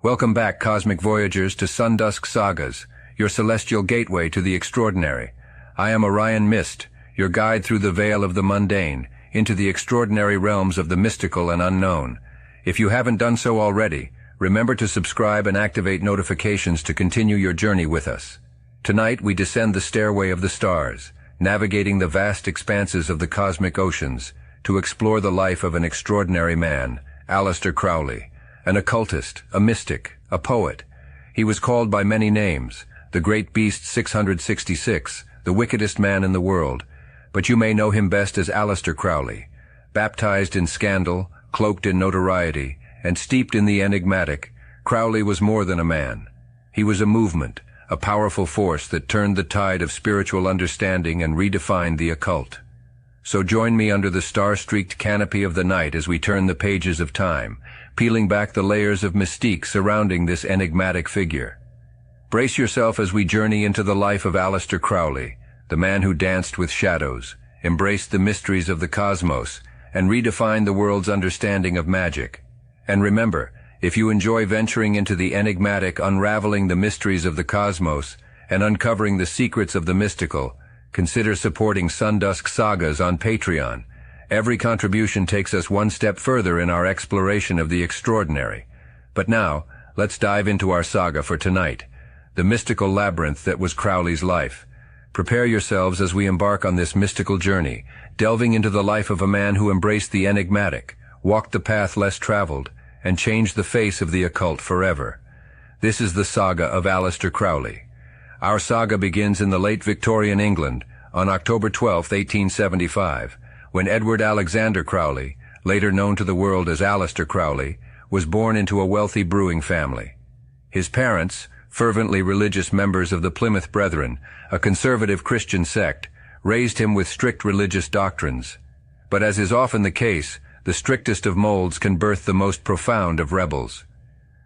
Welcome back, cosmic voyagers, to Sundusk Sagas, your celestial gateway to the extraordinary. I am Orion Myst, your guide through the veil of the mundane, into the extraordinary realms of the mystical and unknown. If you haven't done so already, remember to subscribe and activate notifications to continue your journey with us. Tonight we descend the stairway of the stars, navigating the vast expanses of the cosmic oceans, to explore the life of an extraordinary man, Aleister Crowley. An occultist, a mystic, a poet. He was called by many names, the Great Beast 666, the wickedest man in the world, but you may know him best as Aleister Crowley. Baptized in scandal, cloaked in notoriety, and steeped in the enigmatic, Crowley was more than a man. He was a movement, a powerful force that turned the tide of spiritual understanding and redefined the occult. So join me under the star-streaked canopy of the night as we turn the pages of time, peeling back the layers of mystique surrounding this enigmatic figure. Brace yourself as we journey into the life of Aleister Crowley, the man who danced with shadows, embraced the mysteries of the cosmos, and redefined the world's understanding of magic. And remember, if you enjoy venturing into the enigmatic, unraveling the mysteries of the cosmos, and uncovering the secrets of the mystical, consider supporting Sundusk Sagas on Patreon. Every contribution takes us one step further in our exploration of the extraordinary. But now, let's dive into our saga for tonight, the mystical labyrinth that was Crowley's life. Prepare yourselves as we embark on this mystical journey, delving into the life of a man who embraced the enigmatic, walked the path less traveled, and changed the face of the occult forever. This is the saga of Aleister Crowley. Our saga begins in the late Victorian England, on October 12, 1875, when Edward Alexander Crowley, later known to the world as Aleister Crowley, was born into a wealthy brewing family. His parents, fervently religious members of the Plymouth Brethren, a conservative Christian sect, raised him with strict religious doctrines. But as is often the case, the strictest of molds can birth the most profound of rebels.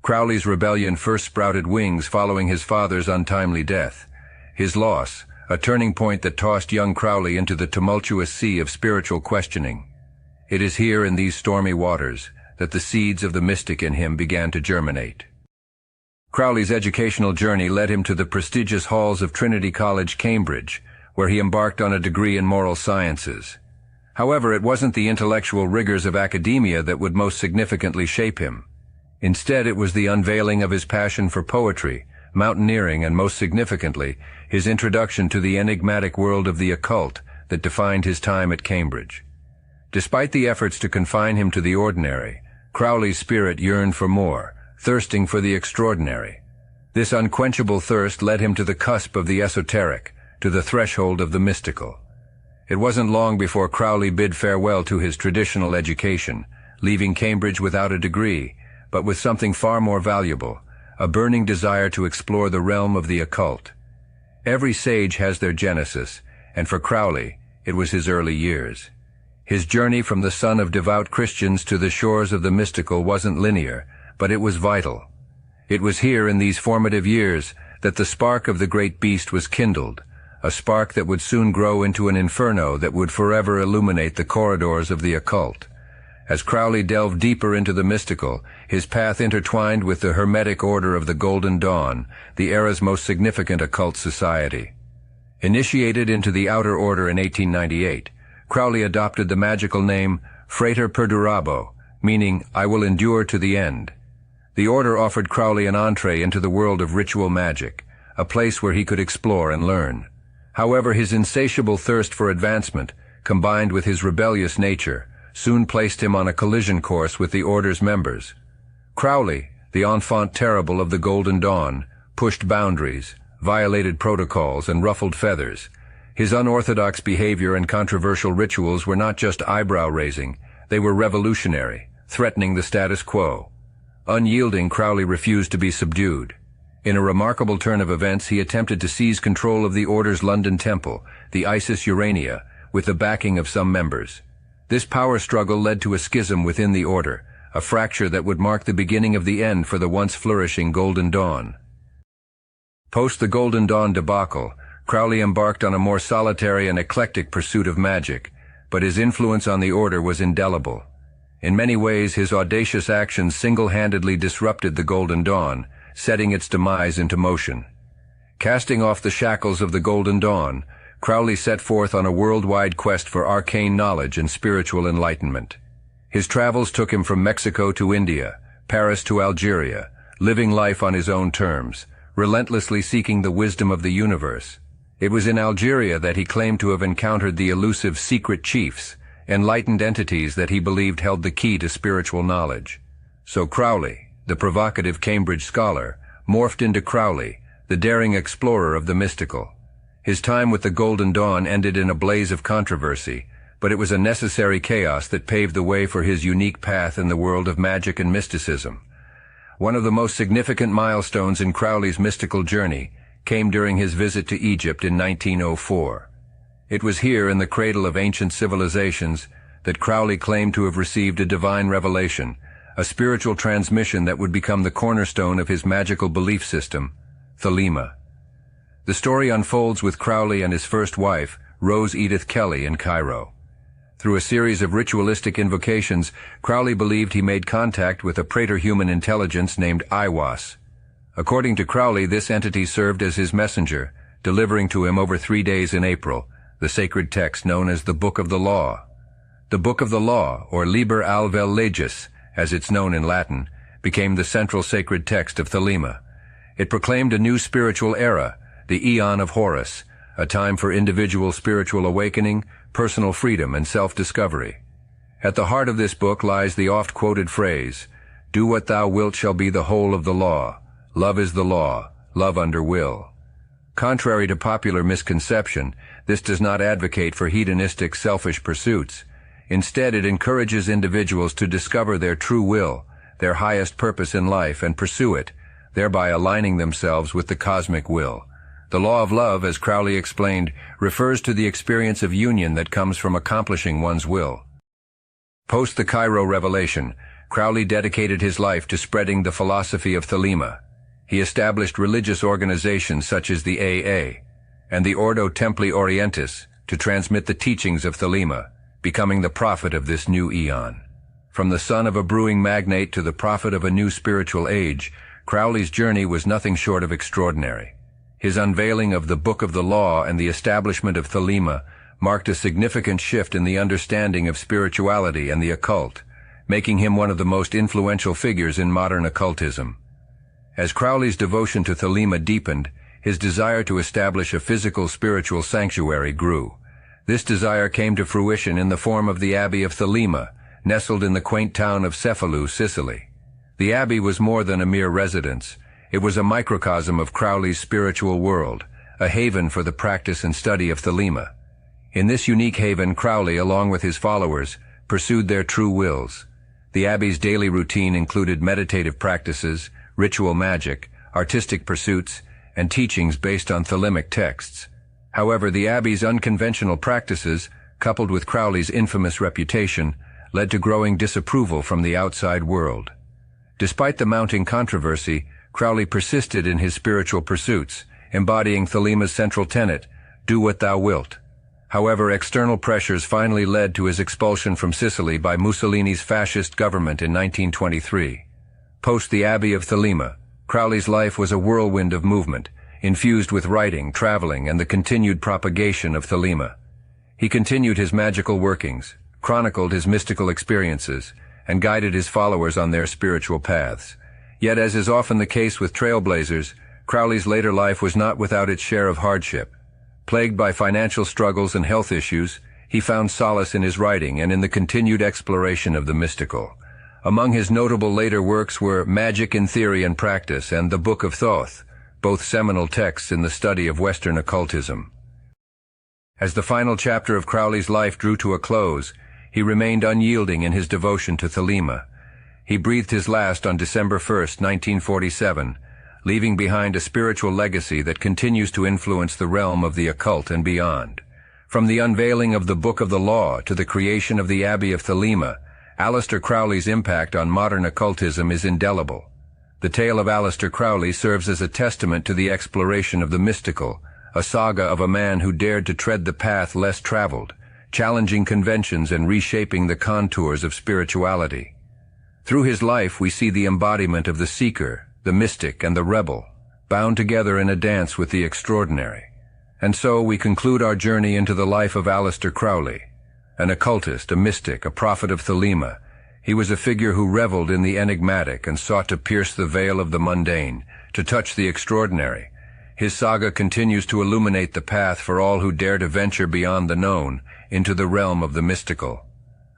Crowley's rebellion first sprouted wings following his father's untimely death. His loss, a turning point that tossed young Crowley into the tumultuous sea of spiritual questioning. It is here in these stormy waters that the seeds of the mystic in him began to germinate. Crowley's educational journey led him to the prestigious halls of Trinity College, Cambridge, where he embarked on a degree in moral sciences. However, it wasn't the intellectual rigors of academia that would most significantly shape him. Instead, it was the unveiling of his passion for poetry, mountaineering, and most significantly, his introduction to the enigmatic world of the occult that defined his time at Cambridge. Despite the efforts to confine him to the ordinary, Crowley's spirit yearned for more, thirsting for the extraordinary. This unquenchable thirst led him to the cusp of the esoteric, to the threshold of the mystical. It wasn't long before Crowley bid farewell to his traditional education, leaving Cambridge without a degree, but with something far more valuable, a burning desire to explore the realm of the occult. Every sage has their genesis, and for Crowley, it was his early years. His journey from the son of devout Christians to the shores of the mystical wasn't linear, but it was vital. It was here in these formative years that the spark of the great beast was kindled, a spark that would soon grow into an inferno that would forever illuminate the corridors of the occult. As Crowley delved deeper into the mystical, his path intertwined with the Hermetic Order of the Golden Dawn, the era's most significant occult society. Initiated into the Outer Order in 1898, Crowley adopted the magical name Frater Perdurabo, meaning, "I will endure to the end." The order offered Crowley an entree into the world of ritual magic, a place where he could explore and learn. However, his insatiable thirst for advancement, combined with his rebellious nature, soon placed him on a collision course with the order's members. Crowley, the enfant terrible of the Golden Dawn, pushed boundaries, violated protocols, and ruffled feathers. His unorthodox behavior and controversial rituals were not just eyebrow-raising, they were revolutionary, threatening the status quo. Unyielding, Crowley refused to be subdued. In a remarkable turn of events, he attempted to seize control of the order's London temple, the Isis Urania, with the backing of some members. This power struggle led to a schism within the order, a fracture that would mark the beginning of the end for the once flourishing Golden Dawn. Post the Golden Dawn debacle, Crowley embarked on a more solitary and eclectic pursuit of magic, but his influence on the order was indelible. In many ways, his audacious actions single-handedly disrupted the Golden Dawn, setting its demise into motion. Casting off the shackles of the Golden Dawn, Crowley set forth on a worldwide quest for arcane knowledge and spiritual enlightenment. His travels took him from Mexico to India, Paris to Algeria, living life on his own terms, relentlessly seeking the wisdom of the universe. It was in Algeria that he claimed to have encountered the elusive secret chiefs, enlightened entities that he believed held the key to spiritual knowledge. So Crowley, the provocative Cambridge scholar, morphed into Crowley, the daring explorer of the mystical. His time with the Golden Dawn ended in a blaze of controversy, but it was a necessary chaos that paved the way for his unique path in the world of magic and mysticism. One of the most significant milestones in Crowley's mystical journey came during his visit to Egypt in 1904. It was here, in the cradle of ancient civilizations, that Crowley claimed to have received a divine revelation, a spiritual transmission that would become the cornerstone of his magical belief system, Thelema. The story unfolds with Crowley and his first wife, Rose Edith Kelly, in Cairo. Through a series of ritualistic invocations, Crowley believed he made contact with a praeter-human intelligence named Aiwass. According to Crowley, this entity served as his messenger, delivering to him over 3 days in April the sacred text known as the Book of the Law. The Book of the Law, or Liber Alvel Legis, as it's known in Latin, became the central sacred text of Thelema. It proclaimed a new spiritual era, the Aeon of Horus, a time for individual spiritual awakening, personal freedom, and self-discovery. At the heart of this book lies the oft-quoted phrase, "Do what thou wilt shall be the whole of the law. Love is the law, love under will." Contrary to popular misconception, this does not advocate for hedonistic, selfish pursuits. Instead, it encourages individuals to discover their true will, their highest purpose in life, and pursue it, thereby aligning themselves with the cosmic will. The law of love, as Crowley explained, refers to the experience of union that comes from accomplishing one's will. Post the Cairo revelation, Crowley dedicated his life to spreading the philosophy of Thelema. He established religious organizations such as the AA and the Ordo Templi Orientis to transmit the teachings of Thelema, becoming the prophet of this new eon. From the son of a brewing magnate to the prophet of a new spiritual age, Crowley's journey was nothing short of extraordinary. His unveiling of the Book of the Law and the establishment of Thelema marked a significant shift in the understanding of spirituality and the occult, making him one of the most influential figures in modern occultism. As Crowley's devotion to Thelema deepened, his desire to establish a physical spiritual sanctuary grew. This desire came to fruition in the form of the Abbey of Thelema, nestled in the quaint town of Cefalù, Sicily. The abbey was more than a mere residence. It was a microcosm of Crowley's spiritual world, a haven for the practice and study of Thelema. In this unique haven, Crowley, along with his followers, pursued their true wills. The abbey's daily routine included meditative practices, ritual magic, artistic pursuits, and teachings based on Thelemic texts. However, the abbey's unconventional practices, coupled with Crowley's infamous reputation, led to growing disapproval from the outside world. Despite the mounting controversy, Crowley persisted in his spiritual pursuits, embodying Thelema's central tenet, "Do what thou wilt." However, external pressures finally led to his expulsion from Sicily by Mussolini's fascist government in 1923. Post the Abbey of Thelema, Crowley's life was a whirlwind of movement, infused with writing, traveling, and the continued propagation of Thelema. He continued his magical workings, chronicled his mystical experiences, and guided his followers on their spiritual paths. Yet, as is often the case with trailblazers, Crowley's later life was not without its share of hardship. Plagued by financial struggles and health issues, he found solace in his writing and in the continued exploration of the mystical. Among his notable later works were Magic in Theory and Practice and the Book of Thoth, both seminal texts in the study of Western occultism. As the final chapter of Crowley's life drew to a close, he remained unyielding in his devotion to Thelema. He breathed his last on December 1, 1947, leaving behind a spiritual legacy that continues to influence the realm of the occult and beyond. From the unveiling of the Book of the Law to the creation of the Abbey of Thelema, Aleister Crowley's impact on modern occultism is indelible. The tale of Aleister Crowley serves as a testament to the exploration of the mystical, a saga of a man who dared to tread the path less traveled, challenging conventions and reshaping the contours of spirituality. Through his life we see the embodiment of the seeker, the mystic, and the rebel, bound together in a dance with the extraordinary. And so we conclude our journey into the life of Aleister Crowley, an occultist, a mystic, a prophet of Thelema. He was a figure who reveled in the enigmatic and sought to pierce the veil of the mundane, to touch the extraordinary. His saga continues to illuminate the path for all who dare to venture beyond the known into the realm of the mystical.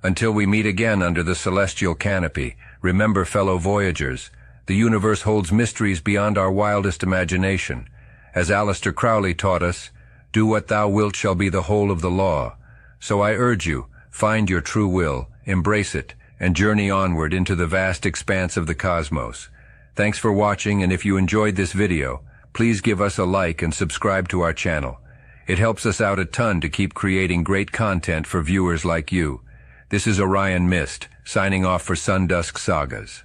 Until we meet again under the celestial canopy, remember, fellow voyagers, the universe holds mysteries beyond our wildest imagination. As Aleister Crowley taught us, do what thou wilt shall be the whole of the law. So I urge you, find your true will, embrace it, and journey onward into the vast expanse of the cosmos. Thanks for watching, and if you enjoyed this video, please give us a like and subscribe to our channel. It helps us out a ton to keep creating great content for viewers like you. This is Orion Myst, signing off for Sundusk Sagas.